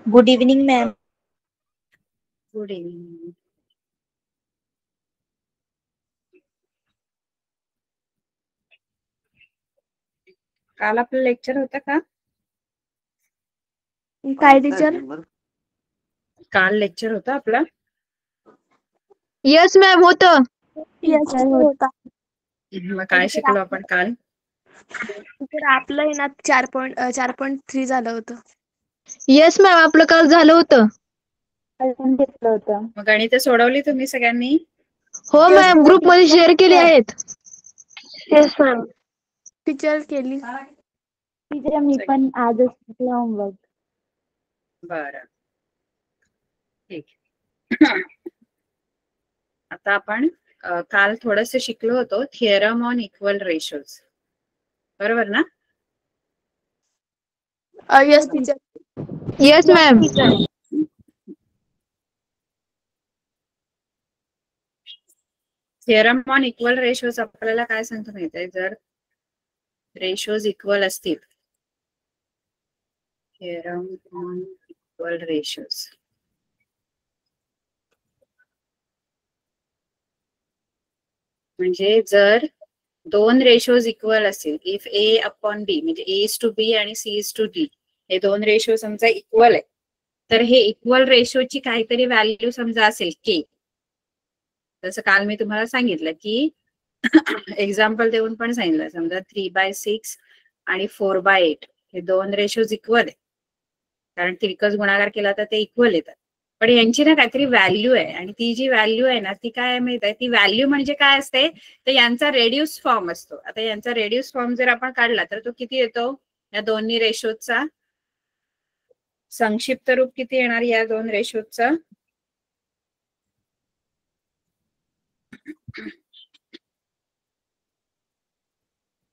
Good evening ma'am. Good evening. काल आपलं lecture होतं का? काय टीचर? काल लेक्चर होतं आपलं? यस मॅम होतं. मग काय शिकलो आपण काल? टीचर आपलं आहे ना 4.3 झालं होतं. यस मॅम आपलं काल झालं होतं. घेतलं होतं. मग गणित सोडवली तुम्ही सगळ्यांनी? हो मॅम ग्रुप मध्ये शेअर केली आहेत. Yes ma'am. टीचर केली. टीचर मी पण आजच शिकलो होमवर्क. बरं ठीक. आता आपण काल थोडंसं शिकलो होतो थिअरम ऑन इक्वल रेशोज, बरोबर ना? Yes teacher. Yes ma'am. Theorem on equal ratios आपल्याला काय सांगतो माहिती आहे? जर रेशोज इक्वल असतील, थिअरम ऑन इक्वल रेशोज म्हणजे जर दोन रेशोज इक्वल असतील, इफ ए अपॉन बी म्हणजे ए इज टू बी आणि सी इज टू डी, हे दोन रेशो समजा इक्वल आहे, तर हे इक्वल रेशोची काहीतरी व्हॅल्यू समजा असेल के. जसं काल मी तुम्हाला सांगितलं की एक्झाम्पल देऊन पण सांगितलं, समजा 3/6 आणि 4/8 हे दोन रेशोज इक्वल आहे, कारण तिरकस गुणाकार केला तर ते इक्वल येतात. पण यांची ना काहीतरी व्हॅल्यू आहे, आणि ती जी व्हॅल्यू आहे ना ती काय माहित आहे? ती व्हॅल्यू म्हणजे काय असते तर यांचा रेड्यूस फॉर्म असतो. आता यांचा रेड्यूस फॉर्म जर आपण काढला तर तो किती येतो? या दोन्ही रेशोचा संक्षिप्त रूप किती येणार या दोन रेशोचा?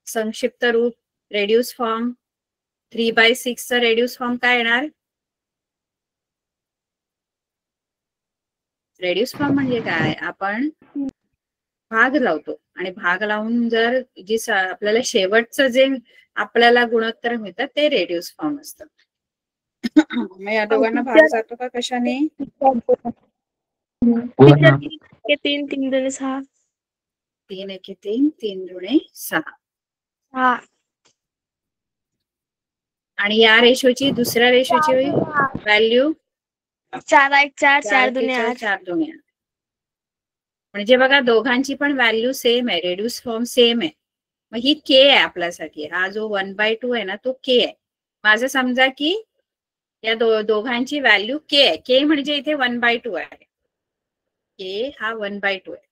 संक्षिप्त रूप रेड्यूस फॉर्म 3/6 चा रेड्यूस फॉर्म काय येणार? रेड्यूस फॉर्म म्हणजे काय? आपण भाग लावतो आणि भाग लावून जर जी आपल्याला शेवटचं जे आपल्याला गुणोत्तर मिळतं ते रेड्यूस फॉर्म असतं. मग या दोघांना भाग जातो का कशाने? 3 3 2 6. 3 1 3 3 2 6. आणि या रेशोची दुसऱ्या रेशोची व्हॅल्यू 4 1 4 4 2 4 8. 4 2 8. म्हणजे बघा दोघांची पण व्हॅल्यू सेम आहे, रेड्यूस फॉर्म सेम आहे. मग ही के आहे आपल्यासाठी. हा जो 1/2 आहे ना तो के आहे. माझं समजा की या दोघांची व्हॅल्यू के आहे. के म्हणजे इथे 1/2 आहे. के हा 1/2 आहे.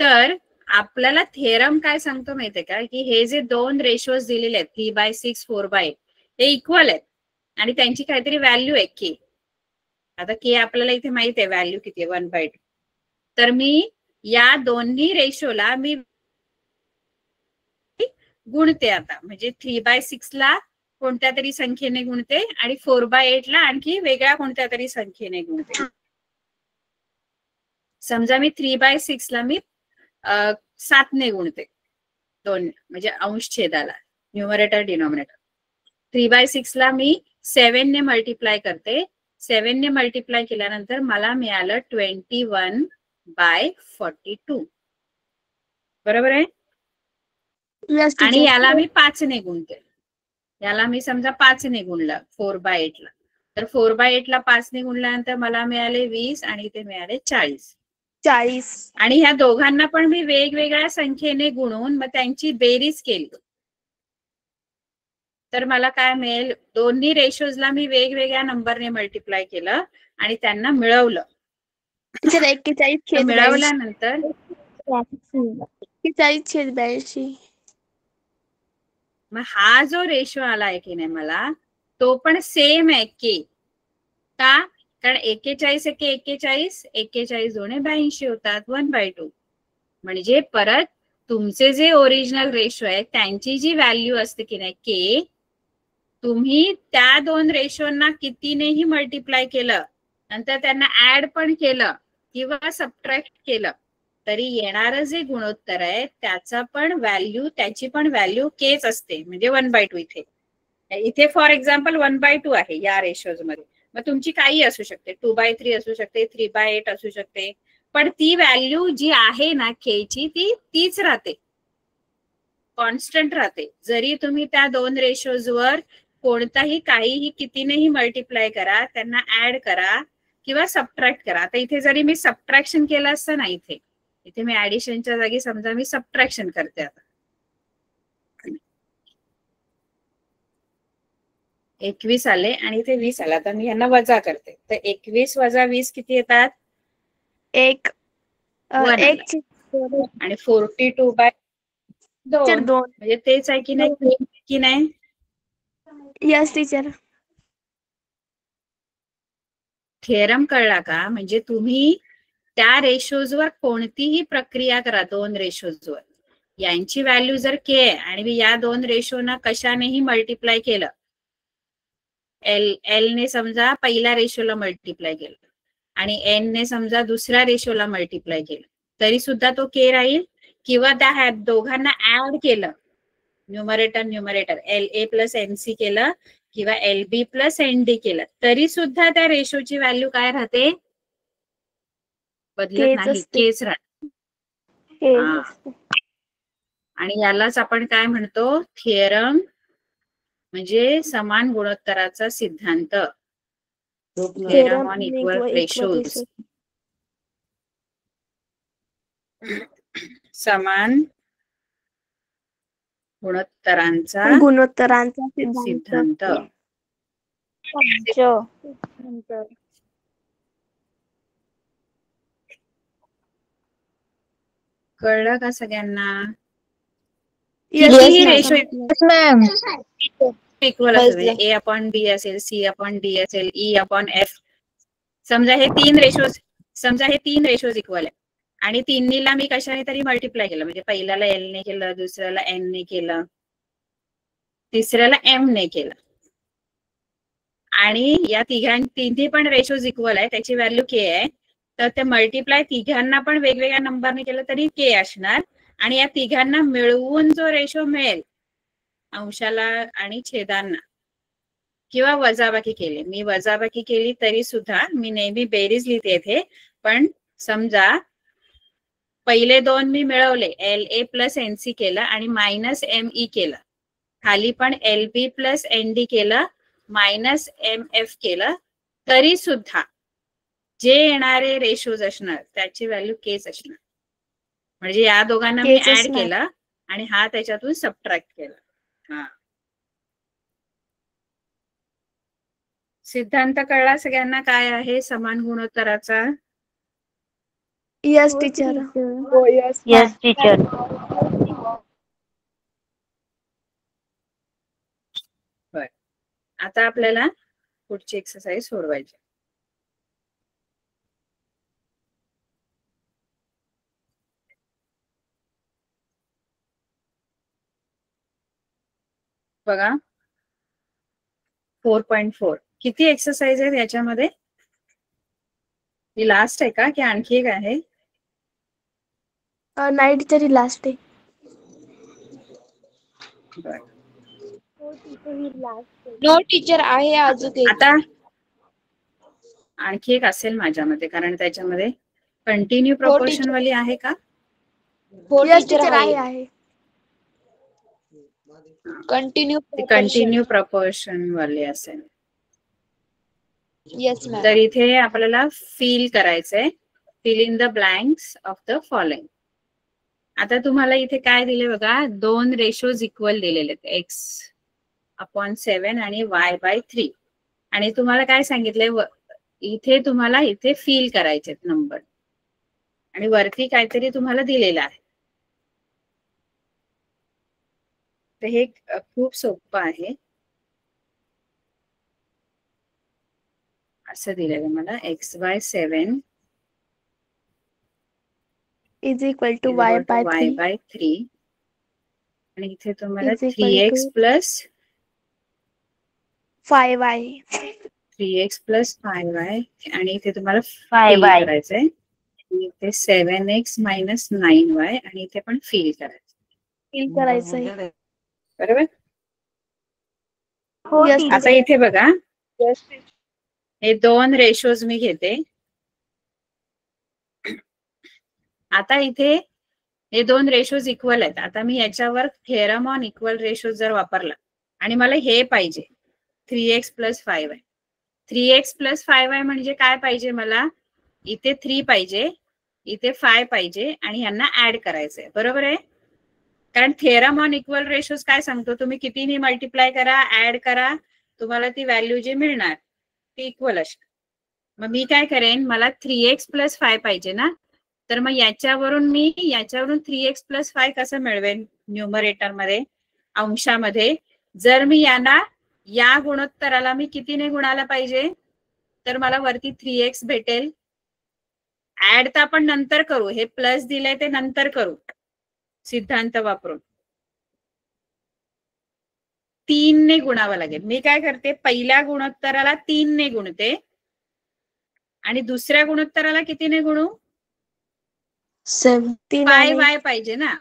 तर आपल्याला थेरम काय सांगतो माहितीये का, की हे जे दोन रेशोज दिलेले आहेत 3/6 4/8 हे इक्वल आहेत आणि त्यांची काहीतरी व्हॅल्यू आहे के. आता के आपल्याला इथे माहित आहे व्हॅल्यू किती आहे 1/2. तर मी या दोन्ही रेशोला मी गुणते आता, म्हणजे 3/6 ला कोणत्या तरी संख्येने गुणते आणि 4/8 ला आणखी वेगळ्या कोणत्या तरी संख्येने गुणते. समजा मी 3/6 ला मी 7 ने गुणते, दोन म्हणजे अंश छेदाला, न्यूमरेटर डिनॉमिनेटर. 3/6 ला मी 7 ने मल्टिप्लाय करते. 7 ने मल्टिप्लाय केल्यानंतर मला मिळालं 21/42. बरोबर आहे? आणि याला मी 5 ने गुणते. याला मी समजा 5 ने गुणलं 4/8 ला, तर 4/8 ला 5 ने गुणल्यानंतर मला मिळाले 20 आणि इथे मिळाले 40. आणि ह्या दोघांना पण मी वेगवेगळ्या संख्येने गुणून मग त्यांची बेरीज केली तर मला काय मिळेल? दोन्ही रेशोजला मी वेगवेगळ्या नंबरने मल्टिप्लाय केलं आणि त्यांना मिळवलं. 41 मिळवल्यानंतर 41/82. मग हा जो रेशो आलाय की नाही मला, तो पण सेम आहे के. का? कारण 41 एके 41, 41 2 82 होतात, 1/2. म्हणजे परत तुमचे जे ओरिजिनल रेशो आहे त्यांची जी व्हॅल्यू असते की नाही के, तुम्ही त्या दोन रेशोना कितीनेही मल्टिप्लाय केलं, नंतर त्यांना ऍड पण केलं किंवा सबट्रॅक्ट केलं, तरी येणारं जे गुणोत्तर आहे त्याची पण व्हॅल्यू केच असते, म्हणजे 1/2 इथे. इथे फॉर एक्झाम्पल 1/2 आहे या रेशोज मध्ये. मग तुमची काही असू शकते, 2/3 असू शकते, 3/8 असू शकते, पण ती व्हॅल्यू जी आहे ना के ची तीच राहते, कॉन्स्टंट राहते. जरी तुम्ही त्या दोन रेशोज वर कोणताही काहीही कितीनेही मल्टिप्लाय करा, त्यांना ऍड करा किंवा सबट्रॅक्ट करा. आता इथे जरी मी सबट्रॅक्शन केलं असतं ना, इथे मी ऍडिशनच्या जागी समजा मी सबट्रॅक्शन करते. आता 21 आले आणि इथे 20 आला, तर मी यांना वजा करते. तर 21 वजा 20 किती येतात? 1 आणि 42/2 म्हणजे तेच आहे की नाही? Yes teacher. थेरम कळला का? म्हणजे तुम्ही त्या रेशोजवर कोणतीही प्रक्रिया करा, दोन रेशोजवर यांची व्हॅल्यू जर के आहे आणि मी या दोन रेशोना कशानेही मल्टिप्लाय केलं, एल ने समजा पहिल्या रेशोला मल्टिप्लाय केलं आणि एन ने समजा दुसऱ्या रेशोला मल्टिप्लाय केलं, तरी सुद्धा तो के राहील. किंवा त्या दोघांना ऍड केलं, numerator L A plus N C केलं किंवा L B plus N D केलं, तरी सुद्धा त्या रेशोची व्हॅल्यू काय राहते? बदलत नाही, केच राहते. आणि यालाच आपण काय म्हणतो? थिअरम, म्हणजे समान गुणोत्तराचा सिद्धांत. Theorem on equal ratios. समान गुणोत्तरांचा सिद्धांत. कळलं का सगळ्यांना? कितीही रेशो इक्वल असेल, ए अपॉन बी असेल, सी अपॉन डी असेल, ई अपॉन एफ, समजा हे तीन रेशोज इक्वल आहे आणि तिन्हीला मी कशाने तरी मल्टिप्लाय केलं, म्हणजे पहिल्याला एल ने केलं, दुसऱ्याला एन ने केलं, तिसऱ्याला एम ने केलं आणि या तिन्ही पण रेशोज इक्वल आहे, त्याची व्हॅल्यू के आहे. तर ते मल्टिप्लाय तिघांना पण वेगवेगळ्या नंबरने केलं तरी के असणार आणि या तिघांना मिळवून जो रेशो मिळेल अंशाला आणि छेदांना, किंवा वजाबाकी केली, मी वजाबाकी केली तरी सुद्धा मी नेहमी बेरीज लिहिते इथे, पण समजा पहिले दोन मी मिळवले, L A plus N C केलं आणि मायनस एम ई केलं, खाली पण L B plus N D केलं, मायनस एम एफ केलं, तरी सुद्धा जे येणारे रेशोज असणार त्याची व्हॅल्यू केच असणार. म्हणजे या दोघांना मी ऍड केला आणि हा त्याच्यातून सबट्रॅक्ट केला. हा सिद्धांत कळला सगळ्यांना काय आहे समान गुणोत्तराचा? Yes teacher. Yes teacher. आता आपल्याला पुढची एक्सरसाइज सोडवायची. बघा 4.4 किती एक्सरसाइज आहे याच्यामध्ये? ही लास्ट आहे का की आणखी एक आहे? नाही टीचर, लास्ट आहे. नो टीचर आहे अजून. आता आणखी एक असेल माझ्या मते, कारण त्याच्यामध्ये कंटिन्यू प्रपोर्शन वाली आहे का? यस टीचर आहे. कंटिन्यू प्रपोर्शन वाली असेल. Yes ma'am. तर इथे आपल्याला फिल करायचंय, fill in the blanks of the following. आता तुम्हाला इथे काय दिले बघा, दोन रेशोज इक्वल दिलेले आहेत, x/7 आणि y/3, आणि तुम्हाला काय सांगितलंय इथे तुम्हाला इथे फिल करायचे नंबर आणि वरती काहीतरी तुम्हाला दिलेलं आहे. तर हे खूप सोपं आहे. असं दिलेलं मला x/7 is equal to y/3 आणि इथे तुम्हाला 3x plus 5y 3x plus 5y आणि इथे तुम्हाला 5y करायचंय. इथे 7x मायनस 9y आणि इथे पण फिल करायचंय. फिल करायचंय. बरोबर. हो Yes, teacher. आता इथे बघा, हे 2 रेशोज मी घेते. आता इथे हे 2 रेशोज इक्वल आहेत. आता मी याच्यावर थेरम ऑन इक्वल रेशोज जर वापरला आणि मला हे पाहिजे 3x + 5y. 3x + 5y म्हणजे काय पाहिजे मला? इथे 3 पाहिजे, इथे 5 पाहिजे आणि यांना ऍड करायचंय. बरोबर आहे? कारण थेरम ऑन इक्वल रेशोज काय सांगतो, तुम्ही कितीने मल्टिप्लाय करा, ऍड करा, तुम्हाला ती व्हॅल्यू जी मिळणार ती इक्वल असते. मग मी काय करेन, मला 3x + 5 पाहिजे ना, तर मग याच्यावरून 3x + 5 कसं मिळवेन न्यूमरेटर मध्ये, अंशामध्ये? जर मी यांना या गुणोत्तराला मी कितीने गुणाला पाहिजे, तर मला वरती 3x भेटेल. ऍड तर आपण नंतर करू, हे प्लस दिलंय ते नंतर करू सिद्धांत वापरून. 3 ने गुणावं लागेल. मी काय करते, पहिल्या गुणोत्तराला 3 ने गुणते आणि दुसऱ्या गुणोत्तराला कितीने गुणू? 5y पाहिजे ना,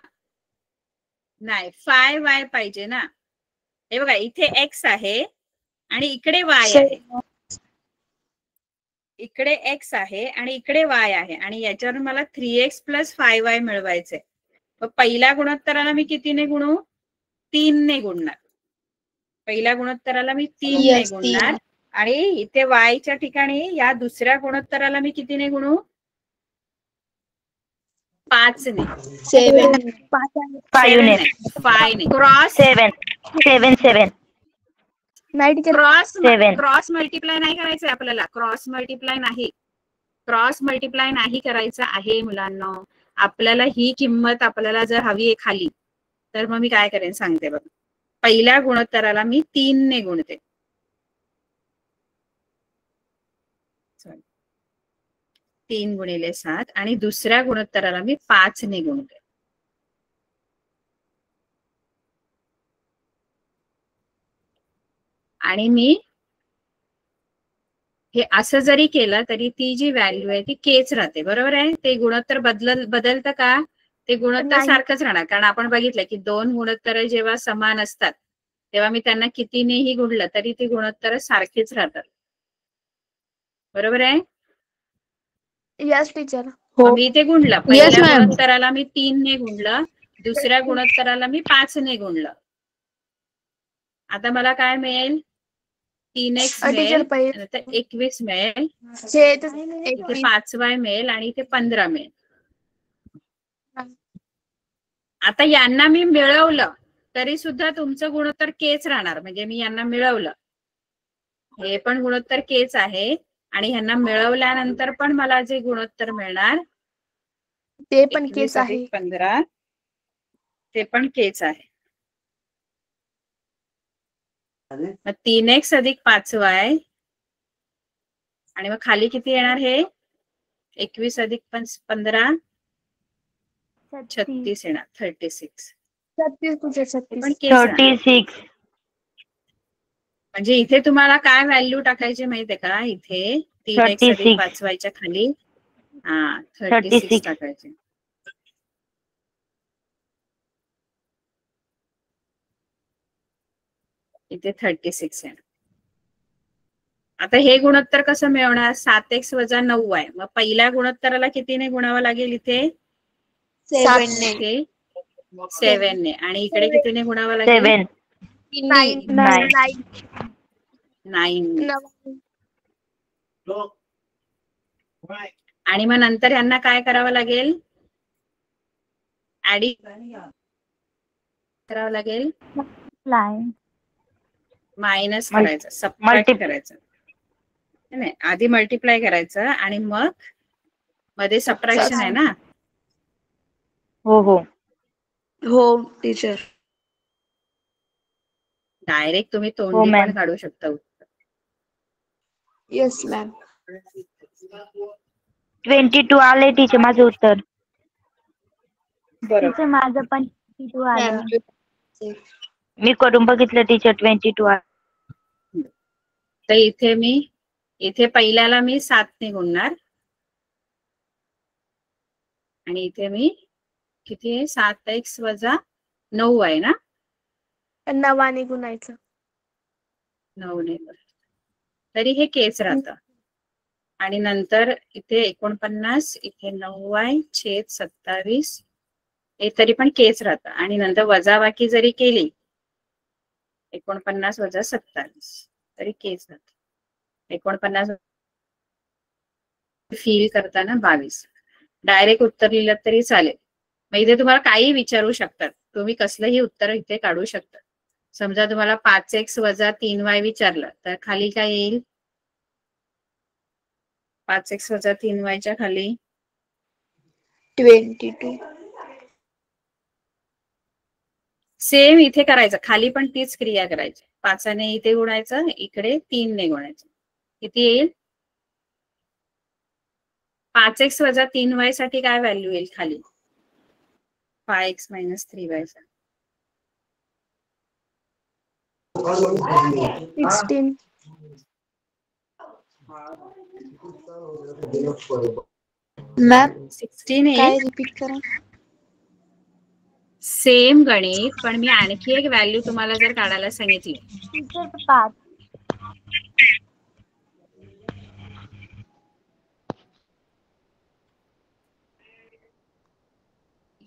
नाही 5y पाहिजे ना. हे बघा, इथे x आहे आणि इकडे y आहे, इकडे x आहे आणि इकडे y आहे आणि याच्यावरून मला 3x + 5y मिळवायचंय. मग पहिल्या गुणोत्तराला मी कितीने गुणू? 3 ने गुणणार. पहिल्या गुणोत्तराला मी 3 ने गुणणार आणि इथे y च्या ठिकाणी या दुसऱ्या गुणोत्तराला मी कितीने गुणू? 5 ने. 7 7 ने, 5 ने. क्रॉस 7 नाही टीचर. क्रॉस मल्टिप्लाय नाही करायचंय आपल्याला. क्रॉस मल्टिप्लाय नाही करायचं आहे मुलांना. आपल्याला ही किंमत आपल्याला जर हवी आहे खाली, तर मग मी काय करेन सांगते बघ. पहिल्या गुणोत्तराला मी 3 ने गुणते. 3 × 7 आणि दुसऱ्या गुणोत्तराला मी 5 ने गुणते. आणि मी हे असं जरी केलं तरी ती जी व्हॅल्यू आहे ती केच राहते. बरोबर आहे? ते गुणोत्तर बदलतं का? ते गुणोत्तर नाही. सारखंच राहणार. कारण आपण बघितलं की 2 गुणोत्तर जेव्हा समान असतात तेव्हा मी त्यांना कितीनेही गुणलं तरी ती गुणोत्तर सारखीच राहतात. बरोबर आहे? Yes teacher. मग मी इथे गुणलं. पहिल्या गुणोत्तराला मी 3 ने गुणलं, दुसऱ्या गुणोत्तराला मी 5 ने गुणलं. आता मला काय मिळेल? 3x टीचर मिळेल, नंतर 21 मिळेल, 5y मिळेल आणि इथे 15 मिळेल. आता यांना मी मिळवलं तरी सुद्धा तुमचं गुणोत्तर केच राहणार. म्हणजे मी यांना मिळवलं, हे पण गुणोत्तर केच आहे आणि ह्यांना मिळवल्यानंतर पण मला जे गुणोत्तर मिळणार ते पण 21 केस आहे. + 15 ते पण केच आहे. मग 3x + 5y आणि मग खाली किती येणार? हे 21 + 15 36 येणार. 36. 36 ते पण केस आहे. 36. म्हणजे इथे तुम्हाला काय व्हॅल्यू टाकायची माहितीये का? इथे 3x + 36. 5y च्या खाली 36 टाकायचे. इथे 36 आहे. आता हे गुणोत्तर कसं मिळवणार? 7x - 9y. मग पहिल्या गुणोत्तराला कितीने गुणावं लागेल? इथे 7 7 ने आणि इकडे कितीने गुणावं लागेल? 7 9. आणि मग नंतर यांना काय करावं लागेल? ऍडिंग करावं लागेल, मायनस करायचं, सबट्रॅक्ट करायचं. नाही, आधी मल्टिप्लाय करायचं आणि मग मध्ये सबट्रॅक्शन आहे ना. हो हो हो टीचर. डायरेक्ट तुम्ही तोंडी मॅम. पण काढू शकता उत्तर. Yes ma'am. 22 आले टीचर माझं उत्तर. टीचर माझं पण 22 आलं. मी करून बघितलं टीचर. 22 आलं. तर इथे पहिल्याला मी 7 ने गुणणार आणि इथे मी किती आहे? 7x - 9 आहे ना. 9 गुणायचं. 9 ने तरी हे केस राहतं. आणि नंतर इथे 49, इथे 9y/27 हे तरी पण केस राहतं. आणि नंतर वजाबाकी जरी केली 49 - 27 तरी केस राहतं. 49 फील करताना 22. डायरेक्ट उत्तर लिहिलं तरी चालेल. मग इथे तुम्हाला काही विचारू शकतात, तुम्ही कसलंही उत्तर इथे काढू शकता. समजा तुम्हाला 5x - 3y विचारलं तर खाली काय येईल? 5x - 3y च्या खाली 22. सेम इथे करायचं, खाली पण तीच क्रिया करायची. 5 ने इथे गुणायचं, इकडे 3 ने गुणायचं. किती येईल? 5x - 3y साठी काय व्हॅल्यू येईल खाली? 5x - 3y. 16. मॅम 16 काय येईल. रिपीट करा. सेम गणित, पण मी आणखी एक व्हॅल्यू तुम्हाला जर काढायला सांगितली, टीचर 5.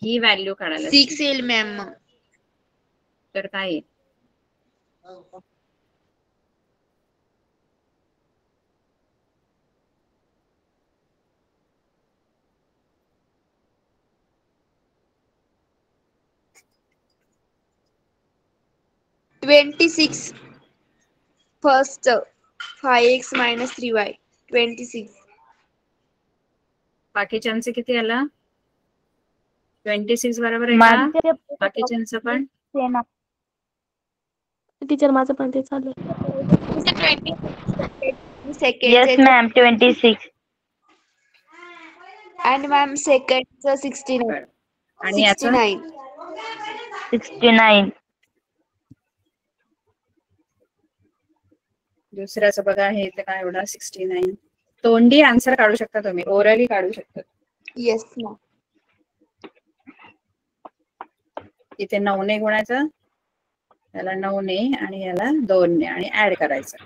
ही व्हॅल्यू काढायला 6 येईल मॅम. तर काय येईल? मग 26 फर्स्ट 5x - 3y 26. बाकीच्यांचं किती आला? 26 बरोबर आहे का? बाकीच्यांचं पण टीचर माझं पण ते चालू आहे. Yes second ma'am 26. आणि मॅम सेकंडचं 69. आणि याचं 69. 69. दुसऱ्याचं बघा, हे तर काय एवढा 69. तोंडी आन्सर काढू शकता तुम्ही, ओरली काढू शकता. Yes ma'am. इथे 9 ने गुणायचं, याला 9 ने आणि याला 2 ने आणि ऍड करायचं.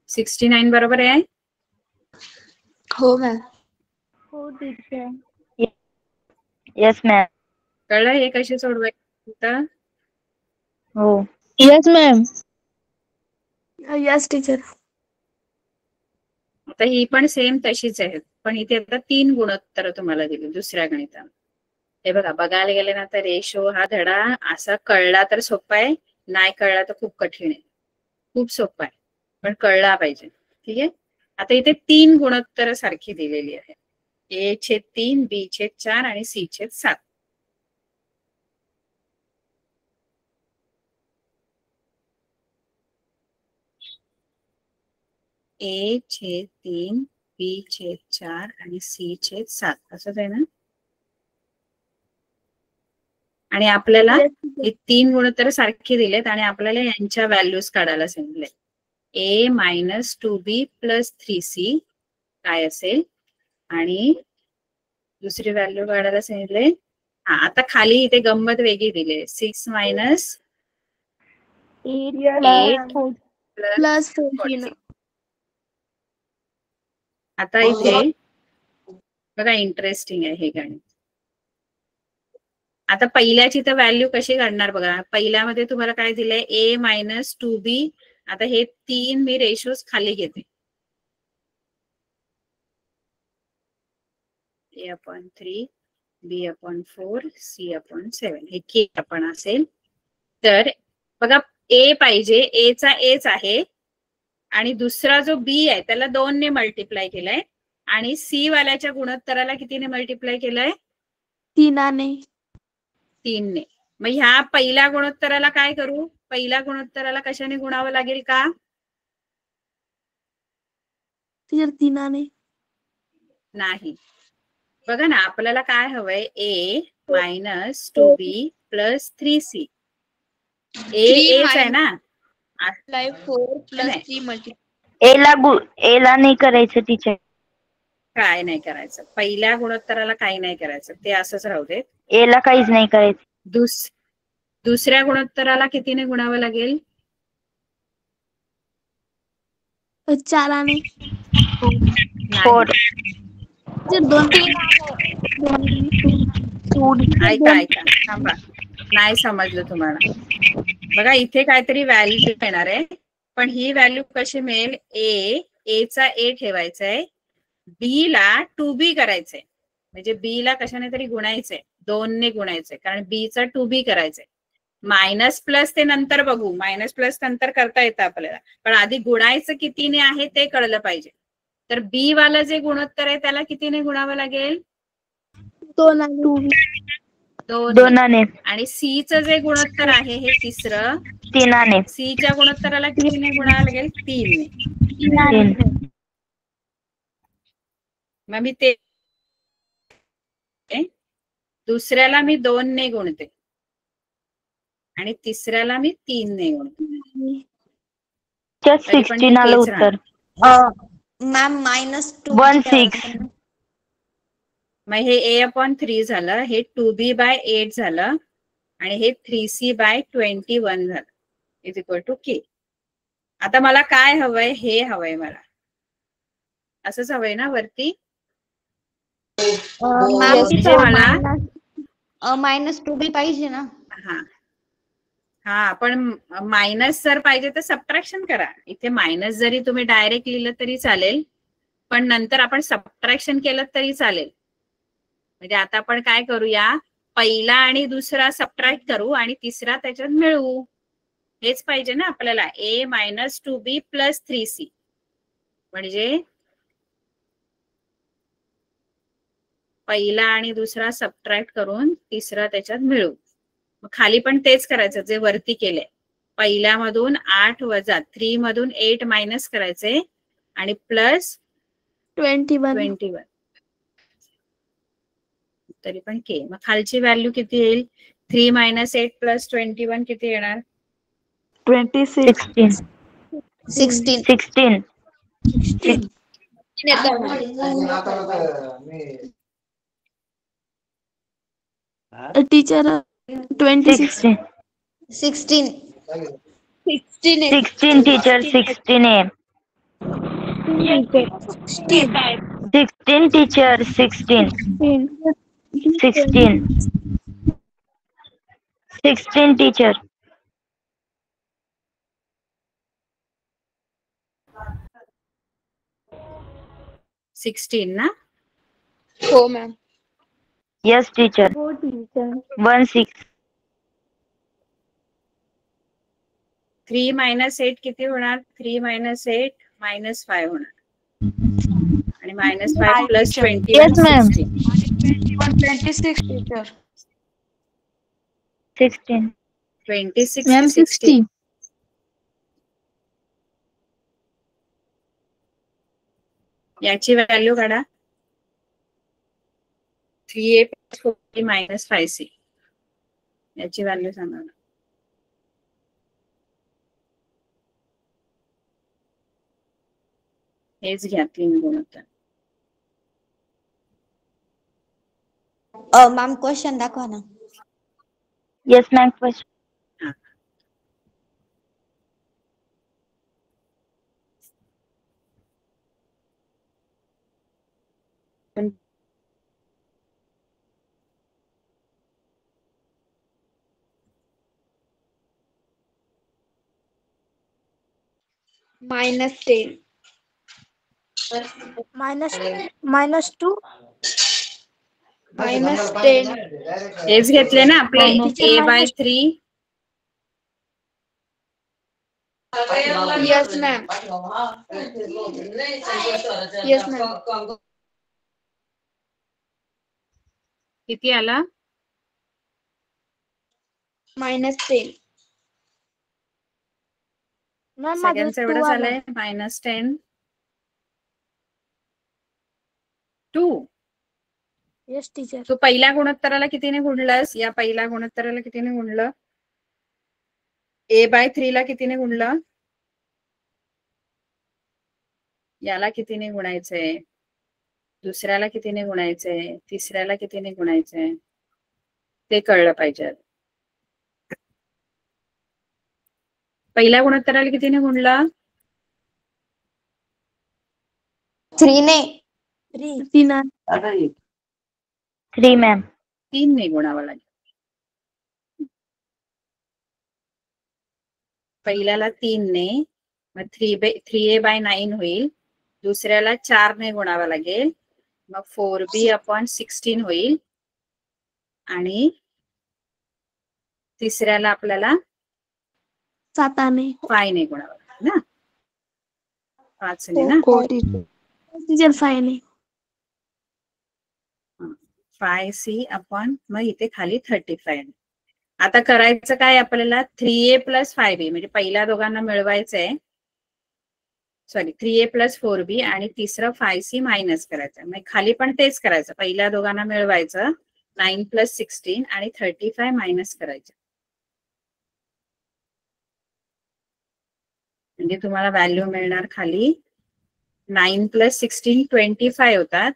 सिक्स्टी 69 बरोबर आहे. हो मॅम. हो टीचर. Yes ma'am. कळलं हे कशी सोडवायचं? हो. Yes ma'am. Yes teacher. आता ही पण सेम तशीच आहे, पण इथे आता 3 गुणोत्तर तुम्हाला दिली दुसऱ्या गणितात. हे बघा, बघायला गेले ना तर रेशो हा धडा असा कळला तर सोपा आहे, नाही कळला तर खूप कठीण आहे. खूप सोपा आहे पण कळला पाहिजे. ठीक आहे. आता इथे 3 गुणोत्तर सारखी दिलेली आहे, A/3, B/4 आणि C/7. A/3, B/4 आणि C/7 असंच आहे ना. आणि आपल्याला हे 3 गुणोत्तर सारखे दिलेत आणि आपल्याला यांच्या व्हॅल्यूज काढायला सांगितले. A - 2B + 3C काय असेल आणि दुसरी व्हॅल्यू काढायला सांगितले. हा, आता खाली इथे गंमत वेगळी दिली, 6 - 8 प्लस + 14. 14. आता इथे बघा, इंटरेस्टिंग आहे हे गणित. आता पहिल्याची तर व्हॅल्यू कशी काढणार बघा. पहिल्यामध्ये तुम्हाला काय दिलंय, A - 2B. आता हे 3 मी रेशोज खाली घेते, A/3, B/4, C/7 हे की आपण असेल तर बघा, A पाहिजे, A चा Aच आहे आणि दुसरा जो B आहे त्याला 2 ने मल्टिप्लाय केलाय आणि C वाल्याच्या गुणोत्तराला कितीने मल्टिप्लाय केलंय? 3 ने. 3 ने. मग ह्या पहिल्या गुणोत्तराला काय करू? पहिल्या गुणोत्तराला कशाने गुणावं लागेल का? टीचर 3 ने. नाही. बघा ना, आपल्याला काय हवंय, A - 2B + 3C. Aच आहे ना. 4 + नाही. 3 मल्टिप्लाय. एला नाही करायचं टीचर. काय नाही करायचं, पहिल्या गुणोत्तराला काही नाही करायचं, ते असंच राहू देत. ए ला काहीच नाही करायचं. दुसऱ्या गुणोत्तराला कितीने गुणावं लागेल? 4 आणि फोर. ऐका थांबा, नाही समजलं तुम्हाला. बघा इथे काहीतरी व्हॅल्यू येणार आहे, पण ही व्हॅल्यू कशी मिळेल? ए चा ए ठेवायचंय, बी ला 2b करायचंय, म्हणजे बी ला कशाने तरी गुणायचंय, 2 ने गुणायचंय, कारण बी चा 2b करायचंय. मायनस प्लस ते नंतर बघू, मायनस प्लस नंतर करता येतं आपल्याला, पण आधी गुणायचं कितीने आहे ते कळलं पाहिजे. तर बी वाला जे गुणोत्तर आहे त्याला कितीने गुणावं लागेल? 2 आणि 2 आणि सी चं जे गुणोत्तर आहे हे तिसरं, 3 सी च्या गुणोत्तराला कितीने गुणावं लागेल? 3 ने. 3. मग मी ते दुसऱ्याला मी 2 ने गुणते आणि तिसऱ्याला मी 3 ने गुणते. तरी पण ते 16 आलं तेच उत्तर. मॅम -2 16. मग हे a/3 झालं, हे 2b/8 झालं आणि हे 3c/21 झालं, इज इक्वल टू k. आता मला काय हवंय? हे हवंय मला, असंच हवंय ना वरती? म्हणजे मला -2b पाहिजे ना. हा पण मायनस जर पाहिजे तर सबट्रॅक्शन करा. इथे मायनस जरी तुम्ही डायरेक्ट लिहिलं तरी चालेल, पण नंतर आपण सबट्रॅक्शन केलं तरी चालेल. म्हणजे आता आपण काय करूया, पहिला आणि दुसरा सबट्रॅक्ट करू आणि तिसरा त्याच्यात मिळवू. हेच पाहिजे ना आपल्याला, a-2b + 3c. म्हणजे पहिला आणि दुसरा सबट्रॅक्ट करून तिसरा त्याच्यात मिळवू. मग खाली पण तेच करायचं जे वरती केलंय. पहिल्यामधून 8 वजा 3 मधून 8 मायनस करायचे आणि प्लस 21. तरी पण के. मग खालची व्हॅल्यू किती येईल? 3 - 8 + 21 किती येणार? 16. 16. टीचर 26. 16 teacher 16 16 teacher 16 teacher. 16 ना? हो मॅम. Yes teacher. हो टीचर. 16. 3 - 8 किती होणार? 3 - 8 -5 होणार. आणि -5 + 21 Yes, ma'am. 26 टीचर. 16. 26 मॅम की 60? 60. याची व्हॅल्यू काढा. 3a + 4b - 5c. याची व्हॅल्यू सांगा. हेच घ्या 3 गुणोत्तर. मॅम क्वेश्चन दाखवा ना. Yes ma'am. हा. -10. -2. -10. हेच घेतले ना आपले a/3. Yes ma'am. Yes ma'am. किती आला? -10. मॅम माझं सगळ्यांचं 2 एवढं आलं. झालंय. -10 2. Yes teacher. तू पहिल्या गुणोत्तराला कितीने गुणलास? या पहिल्या गुणोत्तराला कितीने गुणलं? a/3 ला कितीने गुणलं? याला कितीने गुणायचंय? दुसऱ्याला कितीने गुणायचंय, तिसऱ्याला कितीने गुणायचंय ते कळलं पाहिजे. पहिल्या गुणोत्तराला कितीने गुणलं? 3 ने 3 3 ma'am. 3 ने गुणावं लागेल. पहिल्याला 3 ने, मग 3a/9 होईल. दुसऱ्याला 4 ने गुणावं लागेल, मग 4b/16 होईल. आणि तिसऱ्याला आपल्याला 7 ने 5 ने गुणावं लागेल ना, 5 ने ना. टीचर 5 ने 5c/ मग इथे खाली 35. आता करायचं काय आपल्याला, 3a + 5b म्हणजे पहिल्या दोघांना मिळवायचंय. सॉरी, 3a + 4b आणि तिसरं 5c मायनस करायचं. मग खाली पण तेच करायचं, पहिल्या दोघांना मिळवायचं 9 + 16 आणि 35 मायनस करायचं. म्हणजे तुम्हाला व्हॅल्यू मिळणार खाली 9 + 16 25 होतात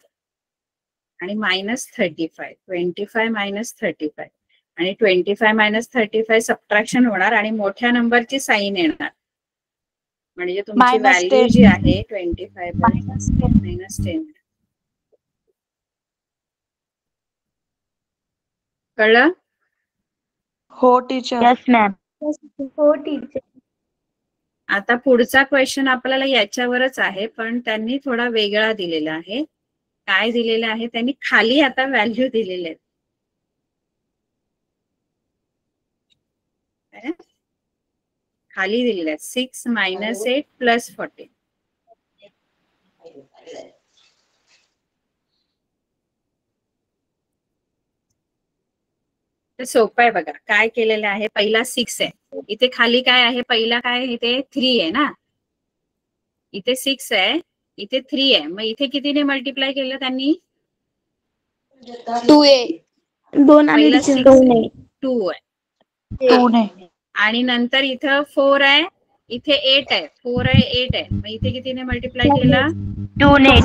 आणि -35, 25 - 35 आणि 25 - 35 सबट्रॅक्शन होणार आणि मोठ्या नंबरची साईन येणार. म्हणजे तुमची व्हॅल्यू जी आहे 25 -10. कळलं? हो टीचर. Yes ma'am. हो टीचर. आता पुढचा क्वेश्चन आपल्याला याच्यावरच आहे, पण त्यांनी थोडा वेगळा दिलेला आहे. काय दिलेलं आहे त्यांनी, खाली आता व्हॅल्यू दिलेले आहेत. खाली दिलेलं आहे 6 - 8 + 14. तर सोपं आहे बघा. काय केलेलं आहे, पहिला 6 आहे, इथे खाली काय आहे, पहिला काय इथे 3 आहे ना, इथे 6 आहे, इथे 3 आहे. मग इथे कितीने मल्टिप्लाय केलं त्यांनी? 2a 2 आणि पहिला टीचर 6 आहे, 2 आहे. 2 ने आणि नंतर इथं 4 आहे, इथे 8 आहे, 4 आहे 8 आहे. मग इथे कितीने मल्टिप्लाय केला? 2 ने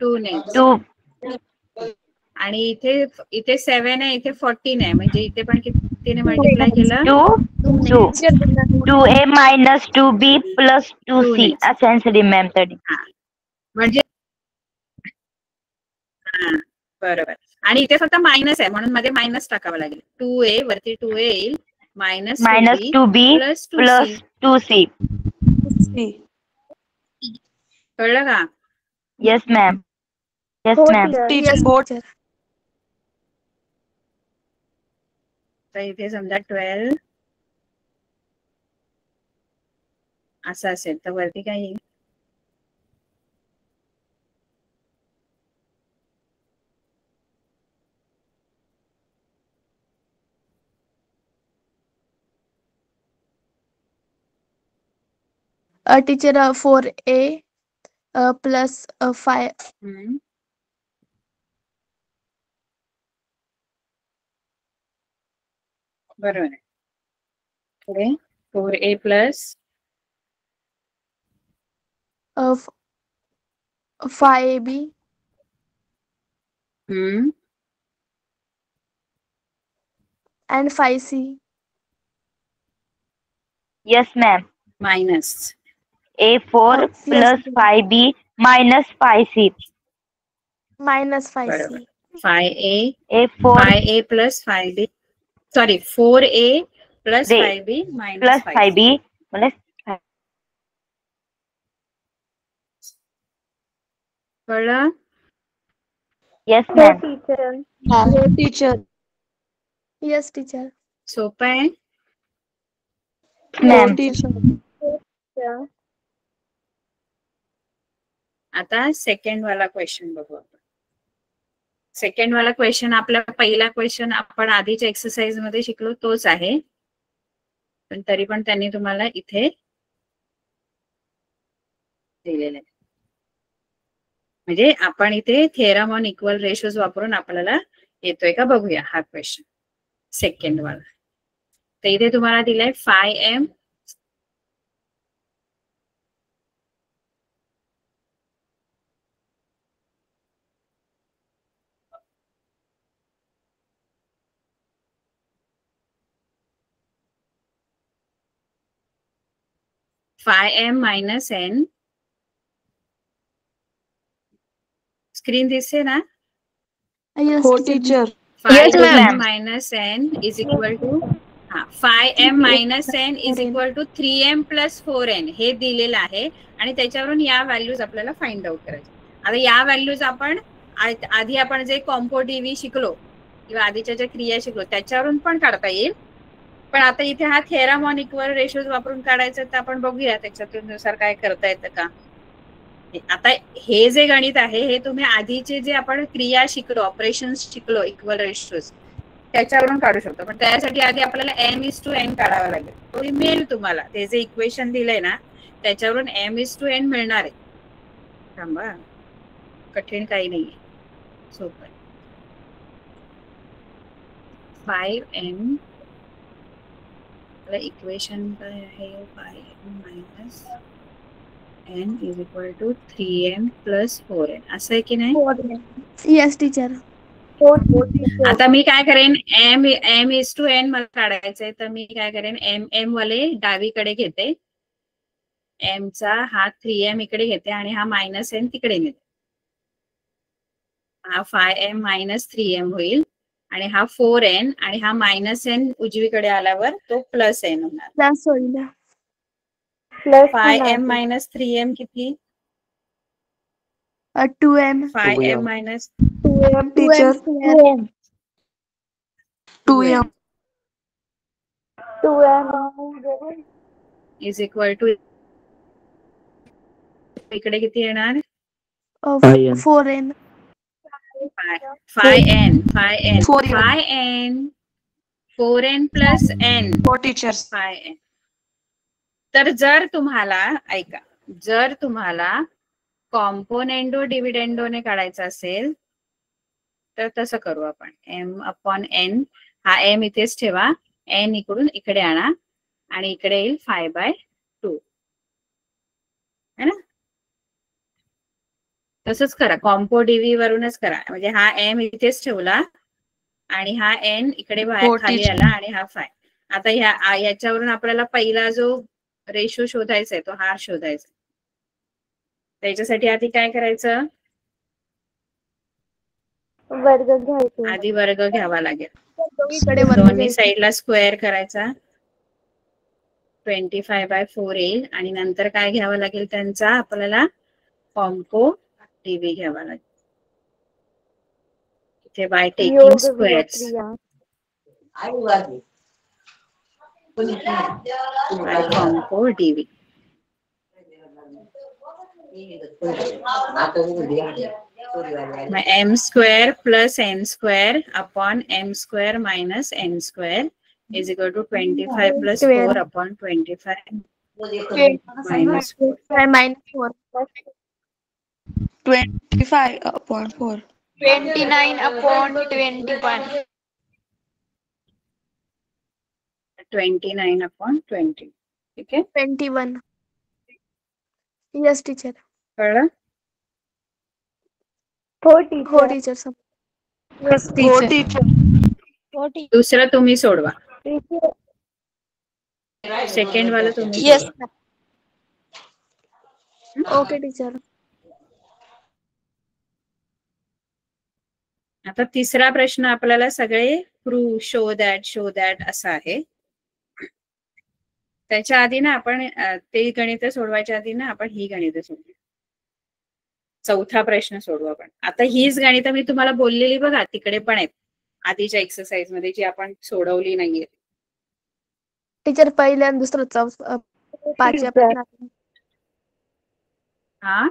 2 ने. 2. आणि इथे 7 आहे, इथे 14 आहे, म्हणजे इथे पण कितीने मल्टिप्लाय केलं? 2 2a - 2b + 2c. 2 ने. Essentially ma'am 30. म्हणजे बरोबर. आणि इथे फक्त मायनस आहे म्हणून मध्ये मायनस टाकावं लागेल. 2a वरती 2a येईल, -2b + 2c. कळलं का? Yes ma'am. Yes हो ma'am. टीचर. तर इथे समजा 12 असं असेल तर वरती काय येईल? टीचर 4a + 5 बरोबर आहे. पुढे 4a + 5ab and 5c. Yes ma'am. Minus A4 yes. + 5b - 5c. बरोबर. 5a A4 + 5b, sorry 4a + 5b + 5b + कळलं? Yes हो ma'am. टीचर. Yes teacher. सोपं आहे. Ma'am. आता सेकंड वाला क्वेश्चन बघू आपण. सेकंड वाला क्वेश्चन आपला पहिला क्वेश्चन आपण आधीच्या एक्सरसाइज मध्ये शिकलो तोच आहे, पण तरी पण त्यांनी तुम्हाला इथे दिलेलं आहे. म्हणजे आपण इथे थेरम ऑन इक्वल रेशोज वापरून आपल्याला येतोय का बघूया हा क्वेश्चन सेकंड वाला. तर इथे तुम्हाला दिलाय 5m phi m minus n, screen दिसते ना? Yes, हो teacher. Teacher. phi Yes, ma'am. m minus n is equal to phi m minus n is equal to 3m plus 4n हे दिलेलं आहे आणि त्याच्यावरून या व्हॅल्यूज आपल्याला फाइंड आउट करायचे. आता या व्हॅल्यूज आपण आधी आपण जे कॉम्पो डीव्ही शिकलो किंवा आधीच्या ज्या क्रिया शिकलो त्याच्यावरून पण काढता येईल, पण आता इथे हा थेरम ऑन इक्वल रेशोज वापरून काढायचं तर आपण बघूया त्याच्यातून नुसार काय करता येतं का. आता हे जे गणित आहे हे तुम्ही आधीचे जे आपण क्रिया शिकलो, ऑपरेशन्स शिकलो इक्वल रेशोज त्याच्यावरून काढू शकतो, पण त्यासाठी आधी आपल्याला m:n काढावा लागेल. तो मिळेल तुम्हाला, ते जे इक्वेशन दिलंय ना त्याच्यावरून m:n मिळणार आहे. थांबा, कठीण काही नाहीये, सोपं. 5m इक्वेशन काय आहे, 5m minus n is equal to 3m plus 4n असं आहे की नाही? Yes, teacher. आता मी काय करेन, m:n मला काढायचंय तर मी काय करेन, m वाले डावीकडे घेते, m चा हा 3m इकडे घेते आणि हा -n तिकडे नेते. हा 5m minus 3m होईल आणि हा 4n आणि हा -n उजवीकडे आल्यावर तो +n होणार. Plus होईल. 5m minus 3m किती? 2m. 5m minus teacher 2m. 2m. 2m is equal to इकडे किती येणार? 4n. 5n 4m. 4n plus n हो टीचर. 5n. तर जर तुम्हाला ऐका, जर तुम्हाला कॉम्पोनेंडो डिव्हिडेंडोने काढायचं असेल तर तसं करू आपण. m/n हा m इथेच ठेवा, n इकडून इकडे आणा आणि इकडे येईल 5/2 है ना. तसंच करा, कॉम्पो डीव्ही वरूनच करा. म्हणजे हा m इथेच ठेवला आणि हा n इकडे बाहेर हो, खाली teacher. आला आणि हा 5. आता ह्याच्यावरून आपल्याला पहिला जो रेशो शोधायचा आहे तो हा शोधायचा. त्याच्यासाठी आधी काय करायचं, वर्ग घ्यायचे. आधी वर्ग घ्यावा लागेल. दोन्हीकडे वर्ग दोन्ही घ्यायचे. साईडला स्क्वेअर करायचा, 25/4 येईल आणि नंतर काय घ्यावं लागेल, त्यांचा आपल्याला कॉम्पो डीव्ही घ्यावा लागेल. इथे बाय टेकिंग योग स्क्वेअर्स, क्रिया. बाय कॉम्पो डीव्ही. m² plus n² upon m² minus n² is equal to 25 plus 4 upon 25 minus 4. -4. 25/4. 29/21. 29/20. ठीक आहे, 21. Yes, teacher. कळलं? हो हो टीचर. teacher. हो टीचर. दुसरं तुम्ही सोडवा, टीचर सेकंड वाला तुम्ही Yes. सोडवा. Okay, teacher. आता तिसरा प्रश्न आपल्याला सगळे प्रूव्ह, शो दॅट असा आहे. त्याच्या आधी ना आपण ते गणित सोडवायच्या आधी ना आपण ही गणित सोडवू. चौथा प्रश्न सोडवू आपण. आता हीच गणित मी तुम्हाला बोललेली बघा, तिकडे पण आहेत आधीच्या एक्सरसाइज मध्ये जी आपण सोडवली नाहीये. टीचर पहिल्या आणि दुसरं पाचव्या प्रश्नात. हा,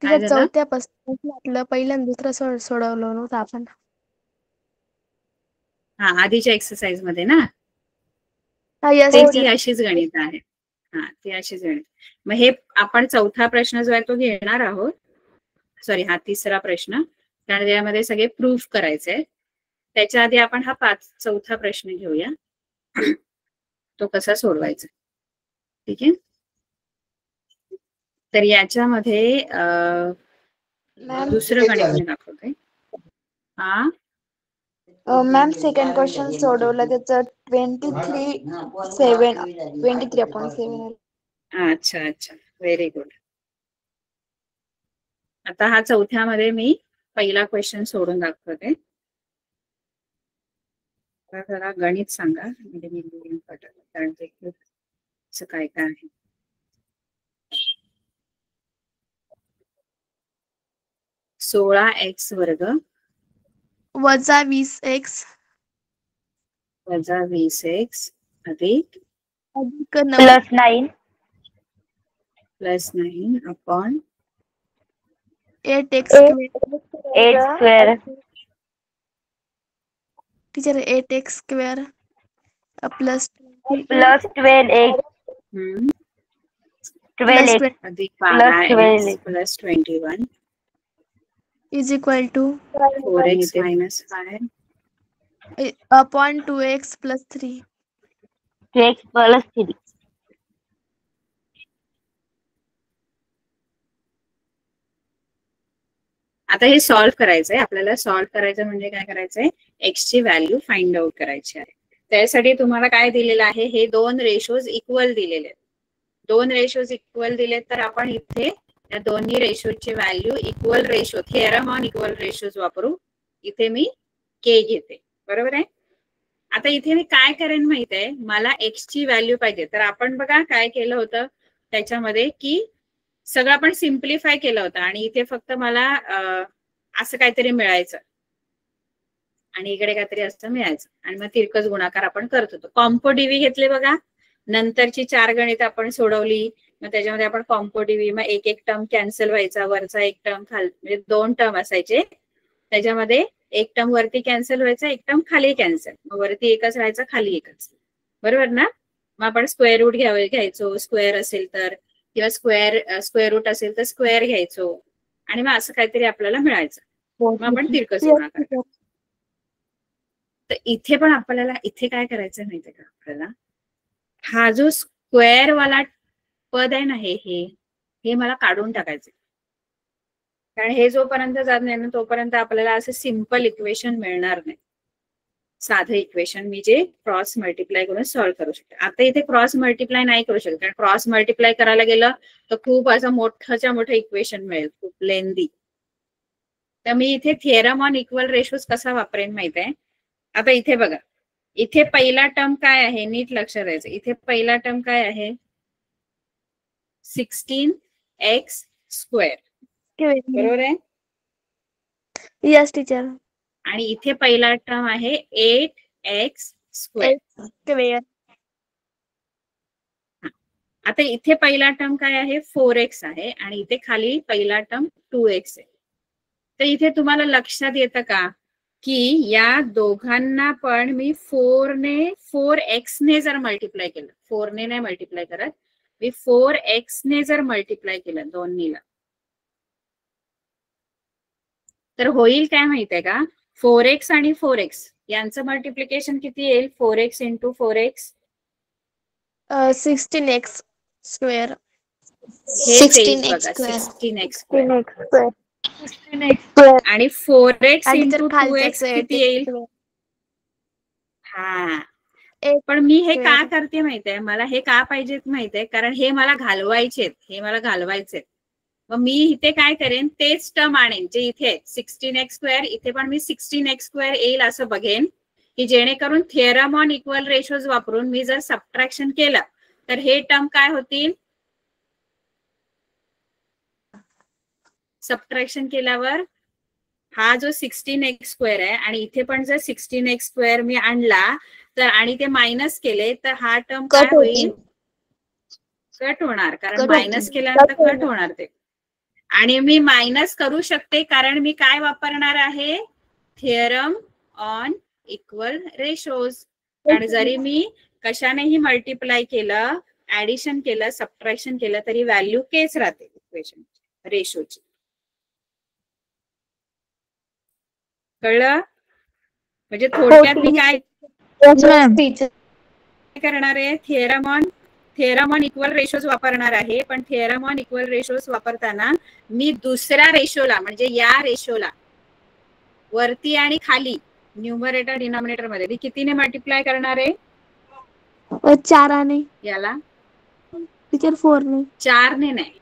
काय टीचर झालं? चौथ्या प्रश्नातलं पहिल्या आणि दुसरं सोडवलं नव्हतं आपण. हा, आधीच्या एक्सरसाइज मध्ये ना, Yes, ती teacher. अशीच गणित आहे. हा, ती अशीच गणित. मग हे आपण चौथा प्रश्न जो आहे तो घेणार आहोत. सॉरी, हा तिसरा प्रश्न, कारण त्यामध्ये सगळे प्रूफ करायचे. त्याच्या आधी आपण हा चौथा प्रश्न घेऊया, तो कसा सोडवायचा. ठीक आहे, तर याच्यामध्ये दुसरं गणित मी दाखवते. हा, मॅम सेकंड क्वेश्चन सोडवलं त्याचं 23/7 अच्छा अच्छा, व्हेरी गुड. आता हा चौथ्यामध्ये मी पहिला क्वेश्चन सोडून दाखवते. जरा गणित सांगा म्हणजे मी लिहून पाठवते, कारण ते खूप असं काय काय आहे. (16x वर्ग वजा 20x वजा 20x अधिक अधिक 9 +9 +9 upon 8x square 8 square teacher 8x square plus +12x 12x अधिक Plus 12x 12x plus 21 is equal to 4x minus 5 upon 2x plus 3. 2x + 3. आता हे सॉल्व्ह करायचंय आपल्याला. सॉल्व्ह करायचं म्हणजे काय करायचंय, एक्स ची व्हॅल्यू फाइंड आउट करायची आहे. त्यासाठी तुम्हाला काय दिलेलं आहे, हे दोन रेशोज इक्वल दिलेले आहेत. दोन रेशोज इक्वल दिलेत तर आपण इथे या दोन्ही रेशोची value equal ratio, theorem on equal ratios वापरू. इथे मी के घेते, बरोबर आहे. आता इथे मी काय करेन माहित आहे, मला एक्स ची व्हॅल्यू पाहिजे. तर आपण बघा काय केलं होतं त्याच्यामध्ये, की सगळं आपण सिम्प्लिफाय केलं होतं आणि इथे फक्त मला असं काहीतरी मिळायचं आणि इकडे काहीतरी असं मिळायचं आणि मग तिरकस गुणाकार आपण करत होतो. कॉम्पो डीव्ही घेतले बघा. नंतरची 4 गणित आपण सोडवली, मग त्याच्यामध्ये आपण कॉम्पो डीव्ही, मग एक एक टर्म कॅन्सल व्हायचा, वरचा एक टर्म खाली, म्हणजे 2 टर्म असायचे त्याच्यामध्ये. एक टर्म वरती कॅन्सल व्हायचा, एक टर्म खाली कॅन्सल, मग वरती एकच राहायचा, खाली एकच, बरोबर ना. मग आपण स्क्वेअर रूट घ्यायचो स्क्वेअर असेल तर, किंवा स्क्वेअर रूट असेल तर स्क्वेअर घ्यायचो आणि मग असं काहीतरी आपल्याला मिळायचं, मग आपण तिरकस गुणाकार करायचो. तर इथे पण आपल्याला इथे काय करायचं माहितीये का, आपल्याला हा जो स्क्वेअर वाला पद आहे ना, हे मला काढून टाकायचं. कारण हे जोपर्यंत जात नाही ना तोपर्यंत आपल्याला असं सिंपल इक्वेशन मिळणार नाही. साधं इक्वेशन मी जे क्रॉस मल्टिप्लाय करून सॉल्व्ह करू शकते. आता इथे क्रॉस मल्टिप्लाय नाही करू शकत, कारण क्रॉस मल्टिप्लाय करायला गेलं तर खूप असं मोठंच्या मोठं इक्वेशन मिळेल, खूप लेंदी. तर मी इथे थिअरम ऑन इक्वल रेशोज कसा वापरेन माहित आहे. आता इथे बघा, इथे पहिला टर्म काय आहे, नीट लक्षात द्यायचं. इथे पहिला टर्म काय आहे, 16x स्क्वेअर, बरोबर आहे. Yes teacher. आणि इथे पहिला टर्म आहे 8x स्क्वेअर. आता इथे पहिला टर्म काय आहे, 4x आहे आणि इथे खाली पहिला टर्म 2x आहे. तर इथे तुम्हाला लक्षात येतं का की या दोघांना पण मी 4x ने जर मल्टिप्लाय केलं, 4 ने नाही मल्टिप्लाय करत मी, 4x ने जर मल्टिप्लाय केलं दोन्हीला, तर होईल काय माहितीये का, 4x आणि 4x यांचं मल्टिप्लिकेशन किती येईल, 4x into 4x 16x square. हे 16x स्क्वेअर आणि 4x इंटू 2x किती येईल. हा, पण मी हे का करते माहितीये, मला हे का पाहिजेत माहितीये, कारण हे मला घालवायचे. मग मी इथे काय करेन, तेच टर्म आणेन जे इथे 16x स्क्वेअर, इथे पण मी 16x स्क्वेअर येईल असं बघेन, की जेणेकरून थिअरम ऑन इक्वल रेशोज वापरून मी जर सबट्रॅक्शन केलं तर हे टर्म काय होतील, सबट्रॅक्शन केल्यावर हा जो 16x स्क्वेअर आहे आणि इथे पण जर 16x स्क्वेअर मी आणला तर आणि ते मायनस केले तर हा टर्म काय होईल, कट होणार, कारण मायनस केल्यानंतर कट होणार ते. आणि मी मायनस करू शकते कारण मी काय वापरणार आहे, थिअरम ऑन इक्वल रेशोज. आणि जरी मी कशानेही मल्टिप्लाय केलं, ऍडिशन केलं, सबट्रॅक्शन केलं तरी व्हॅल्यू केच राहते इक्वेशन रेशोची. कळलं? म्हणजे थोडक्यात मी काय करणार आहे, थिअरम ऑन इक्वल रेशोज वापरणार आहे. पण थिअरम ऑन इक्वल रेशोज वापरताना मी दुसऱ्या रेशोला, म्हणजे या रेशोला वरती आणि खाली न्यूमरेटर डिनॉमिनेटर मध्ये मी कितीने मल्टिप्लाय करणार आहे 4 ने याला? टीचर 4 ने 4 ने नाही,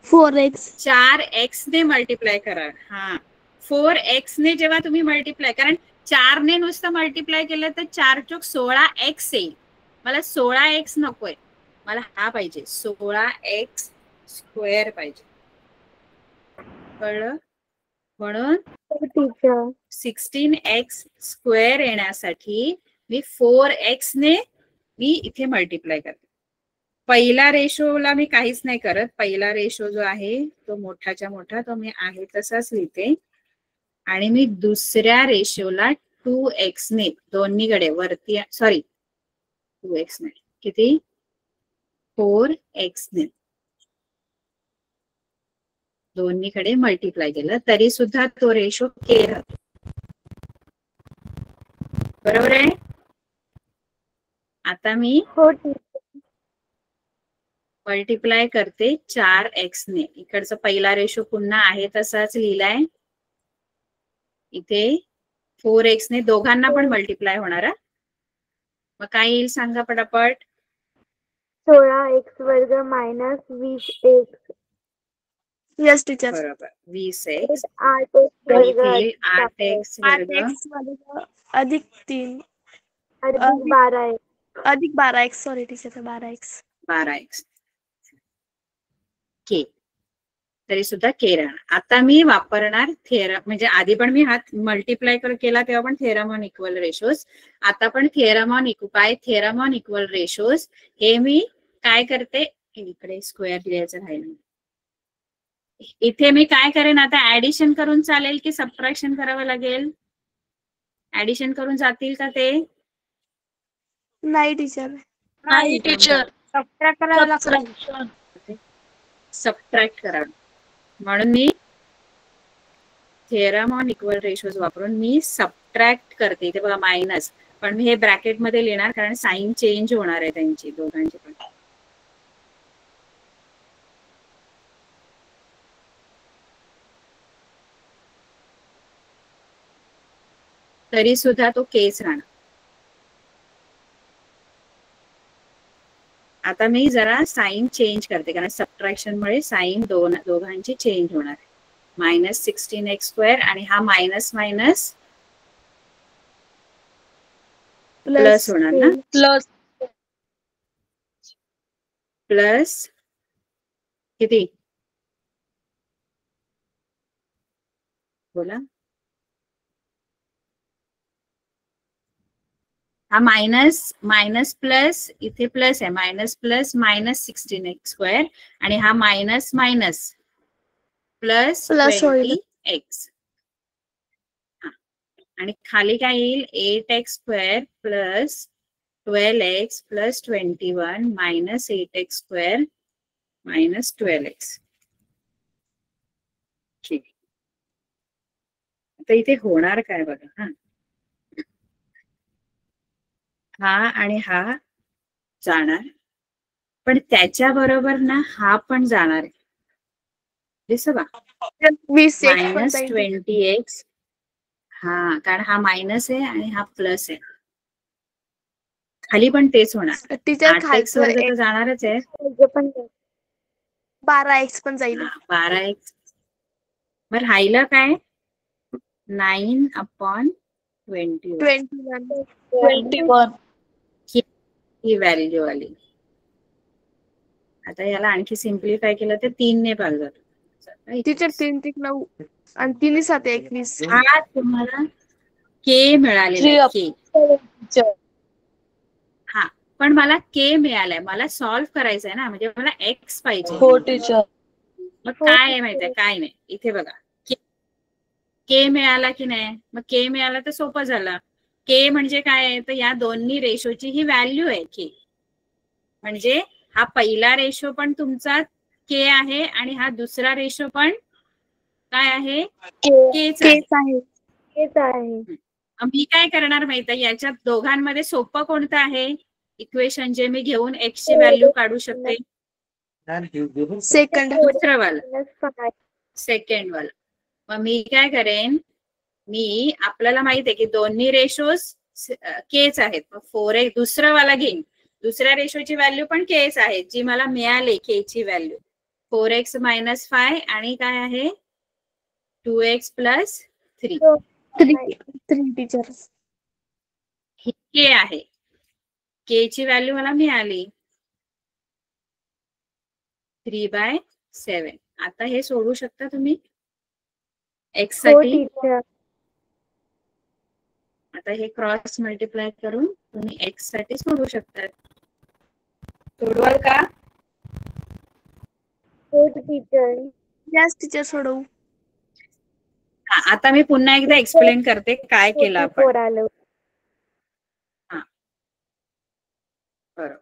4x 4x ने मल्टिप्लाय करा. हा 4x ने जेव्हा तुम्ही मल्टिप्लाय, कारण 4 ने नुसतं मल्टिप्लाय केलं तर 4 चोक 16x येईल. मला 16x नकोय, मला हा पाहिजे 16x स्क्वेअर पाहिजे. कळलं? म्हणून टीचर 16x स्क्वेअर येण्यासाठी मी 4x ने मी इथे मल्टिप्लाय करते. पहिला रेशोला मी काहीच नाही करत. पहिला रेशो जो आहे तो मोठाच्या मोठा तो मी आहे तसाच लिहिते आणि मी दुसऱ्या रेशोला 2x ने दोन्हीकडे वरती, सॉरी 2x ने किती 4x ने दोन्हीकडे मल्टिप्लाय केलं तरी सुद्धा तो रेशो के राहतो. बरोबर आहे? आता मी हो टीचर मल्टिप्लाय करते 4x ने. इकडचा पहिला रेशो पुन्हा आहे तसाच लिहिलाय. इथे 4x ने दोघांना पण मल्टिप्लाय होणार. मग काय येईल सांगा पटापट. 16x वर्ग मायनस 20x. Yes teacher. बरोबर 20x 8x आणि वर्ग इथे 8x वर्ग 8x वर्ग अधिक 3 अधिक 12x. अधिक 12x. Sorry teacher 12x. 12x के तरी सुद्धा के राहणार. आता मी वापरणार थेरम, म्हणजे आधी पण मी हा मल्टिप्लाय केला तेव्हा पण थेरम ऑन इक्वल रेशोज. आता पण थेरम ऑन इक्वल रेशोज हे मी काय करते, इकडे स्क्वेअर लिहायचं राहिलं. इथे मी काय करेन आता, ऍडिशन करून चालेल की सबट्रॅक्शन करावं लागेल? ऍडिशन करून जातील का ते? नाही टीचर. नाही टीचर. सबट्रॅक्ट करावं लागतं. सबट्रॅक्ट करा. म्हणून मी थेरम ऑन इक्वल रेशोज वापरून मी सबट्रॅक्ट करते. इथे बघा मायनस, पण मी हे ब्रॅकेट मध्ये लिहिणार कारण साइन चेंज होणार आहे त्यांची दोघांची पण. तरी सुद्धा तो केस राहणार. आता मी जरा साइन चेंज करते कारण सबट्रॅक्शन मुळे साइन दोघांची चेंज होणार आहे. मायनस 16x स्क्वेअर आणि हा मायनस मायनस प्लस होणार ना. प्लस प्लस किती बोला. हा मायनस प्लस इथे प्लस आहे. Minus plus minus 16x square आणि हा मायनस मायनस प्लस 20x आणि खाली काय येईल 8x square plus 12x plus 21 minus 8x square minus 12x. ठीक. आता इथे होणार काय बघा. हा आणि हा जाणार, पण त्याच्या बरोबर ना हा पण जाणार आहे. दिसतं का? Minus 20x. हा कारण हा मायनस आहे आणि हा प्लस आहे. खाली पण तेच होणार. टीचर 8x वर्ग तर जाणारच आहे. 12x पण जाईल. 12x. मग राहिलं काय 9/21. 21. ही व्हॅल्यू आली. आता याला आणखी सिम्प्लिफाय केलं तर 3 ने भाग जातो. टीचर 3 3 9 आणि 3 7 21. हा तुम्हाला के मिळालेला के. हा पण मला के मिळालाय, मला सॉल्व्ह करायचंय ना, म्हणजे मला एक्स पाहिजे. हो टीचर. मग काय आहे माहितीये, काय नाही इथे बघा के मिळाला की नाही. मग के मिळाला तर सोपं झालं. के म्हणजे काय आहे, तर या दोन्ही रेशोची ही व्हॅल्यू आहे के. म्हणजे हा पहिला रेशो पण तुमचा के आहे आणि हा दुसरा रेशो पण काय आहे केच आहे. मी काय करणार माहिती, याच्यात दोघांमध्ये सोपं कोणतं आहे इक्वेशन जे मी घेऊन एक्स ची व्हॅल्यू काढू शकते? सेकंड दुसरं वाला, सेकंड वाला. मग मी काय करेन, आपल्याला माहित आहे की दोन्ही रेशोज केच आहेत. मग 4x दुसरं वाला घेईन, दुसऱ्या रेशोची व्हॅल्यू पण केच आहे जी मला मिळाली के ची व्हॅल्यू 4x - 5 आणि काय आहे 2x + 3 3 टीचर. ही के आहे. के ची व्हॅल्यू मला मिळाली 3/7. आता हे सोडू शकता तुम्ही x साठी. आता हे क्रॉस मल्टिप्लाय करून तुम्ही x साठी सोडू शकता. सोडवाल का? यस टीचर सोडवू. आता मी पुन्हा एकदा एक्सप्लेन करते काय केलं आपण. बरोबर,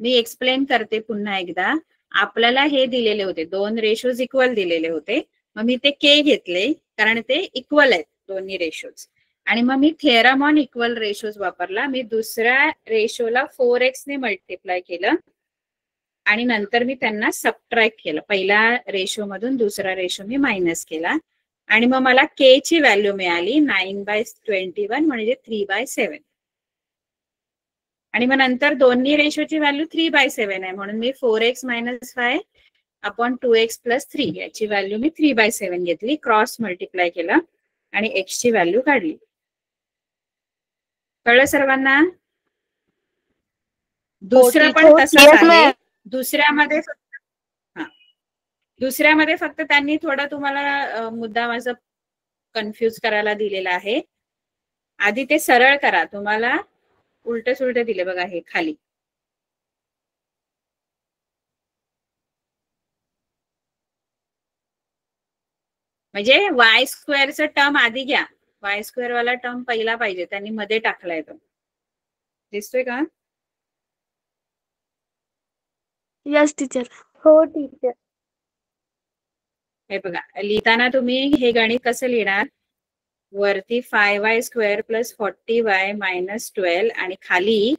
मी एक्सप्लेन करते पुन्हा एकदा. आपल्याला हे दिलेले होते, 2 रेशोज इक्वल दिलेले होते. मग मी ते के घेतले कारण ते इक्वल आहेत दोन्ही रेशोज. आणि मग मी थेरम ऑन इक्वल रेशोज वापरला. मी दुसऱ्या रेशोला 4x ने मल्टिप्लाय केलं आणि नंतर मी त्यांना सबट्रॅक्ट केलं. पहिल्या रेशो मधून दुसरा रेशो मी मायनस केला आणि मग मला के ची व्हॅल्यू मिळाली 9/21 म्हणजे 3/7. आणि मग नंतर दोन्ही रेशोची व्हॅल्यू 3/7 आहे म्हणून मी 4x - 5 अपॉन 2x + 3 याची व्हॅल्यू मी 3/7 घेतली. क्रॉस मल्टिप्लाय केलं आणि x ची व्हॅल्यू काढली. कळलं सर्वांना? दुसरं पण तसंच आहे. दुसऱ्यामध्ये फक्त त्यांनी थोडं तुम्हाला मुद्दा माझं कन्फ्युज करायला दिलेला आहे. आधी ते सरळ करा. तुम्हाला उलटे सुलटे दिले बघा हे खाली. म्हणजे y² टर्म आधी घ्या. y² वाला टर्म पहिला पाहिजे, त्यांनी मध्ये टाकलाय तो. दिसतोय का? Yes teacher. हो टीचर. हे बघा, लिहिताना तुम्ही हे गणित कसं लिहिणार? वरती 5y² + 40y - 12 आणि खाली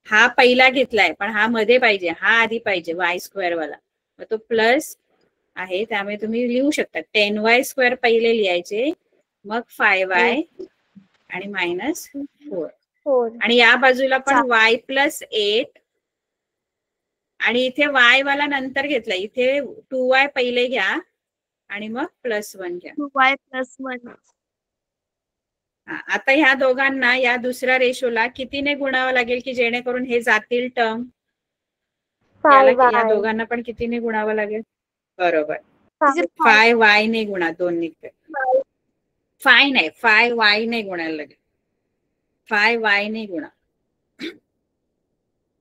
हा पहिला घेतलाय पण हा मध्ये पाहिजे, हा आधी पाहिजे y² वाला. मग तो प्लस आहे त्यामुळे तुम्ही लिहू शकता 10y² पहिले लिहायचे, मग 5y आणि -4. आणि या बाजूला पण y + 8 आणि इथे y वाला नंतर घेतला. इथे 2y पहिले घ्या आणि मग +1 घ्या. 2y + 1. आता ह्या दोघांना या दुसऱ्या रेशोला कितीने गुणावं लागेल की जेणेकरून हे जातील टर्म? या दोघांना पण कितीने गुणावं लागेल? बरोबर, 5y ने गुणा. दोन्ही 5 नाही, 5y ने गुणायला लागेल. 5y ने गुणा.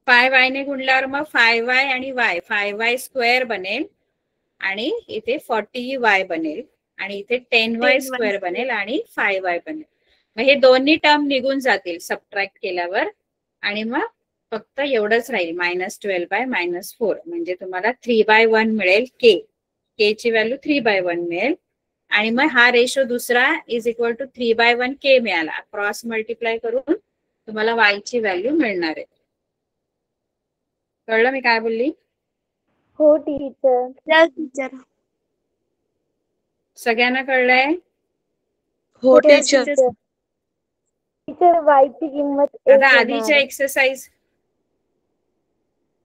5y ने गुणल्यावर मग 5y आणि y 5y² बनेल आणि इथे 40y बनेल आणि इथे 10y² बनेल आणि 5y बनेल. मग हे दोन्ही टर्म निघून जातील सबट्रॅक्ट केल्यावर आणि मग फक्त एवढंच राहील -12 - -4 म्हणजे तुम्हाला 3/1 मिळेल. के ची व्हॅल्यू 3/1 मिळेल. आणि मग हा रेशो दुसरा = 3/1 के मिळाला. क्रॉस मल्टिप्लाय करून तुम्हाला y ची व्हॅल्यू मिळणार आहे. कळलं मी काय बोलली? हो टीचर. Yes teacher. सगळ्यांना कळलंय? हो टीचर. टीचर y ची किंमत 1 आता आधीच्या एक्सरसाइज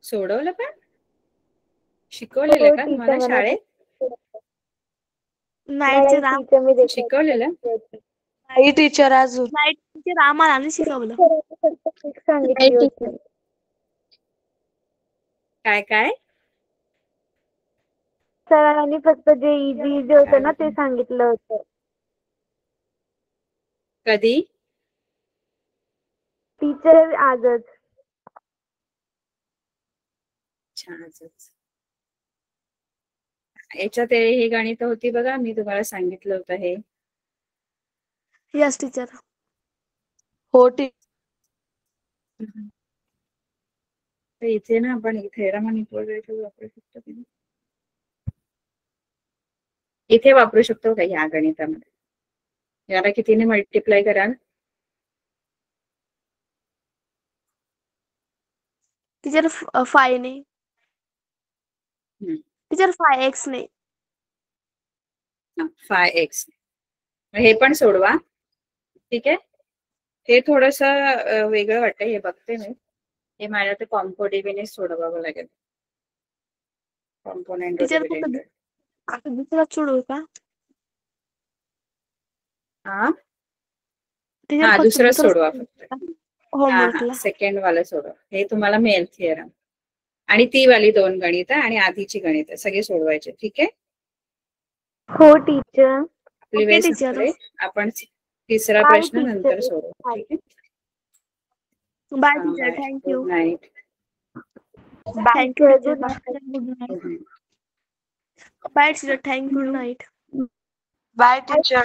सोडवलं पण शिकवलेलं का तुम्हाला शाळेत? नाही शिकवलेलं? नाही टीचर अजून. टीचर आम्हाला नाही शिकवलं. सांगितली होती. काय? सरांनी फक्त जे इझी होतं ना ते सांगितलं होतं. कधी? टीचर आजच. छानच. याच्यात हे गणित होती बघा, मी तुम्हाला सांगितलं होतं हे. Yes teacher. हो टीचर. इथे ना आपण थेरम ऑन इक्वल रेशो वापरू शकतो. इथे वापरू शकतो का या गणितामध्ये? याला कितीने मल्टिप्लाय कराल? टीचर 5 ने. टीचर 5x ने. 5x. हे पण सोडवा. ठीक आहे. हे थोडस वेगळं वाटतंय. हे बघते मी. हे मला ते कॉम्पोडिव्हिने सोडवावं लागेल. कॉम्पोनेंट टीचर फक्त आता दुसरा सोडवू का? हा टीचर हा फक्त दुसरं दुसरं सोडवा फक्त. होमवर्कला. सेकंड वाला सोडवा. हे तुम्हाला मिळेल थिअरम. आणि ती वाली 2 गणित आणि आधीची गणित सगळी सोडवायचे. ठीक आहे. हो टीचर. आपली ओके वेळ टीचर. संपली. आपण तिसरा Bye, प्रश्न teacher. नंतर सोडवू. ठीक आहे. Bye teacher. Thank you. Good night. Thank you teacher. Good night. Bye teacher. Thank you. Good night. Bye teacher.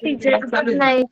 Teacher. Good night.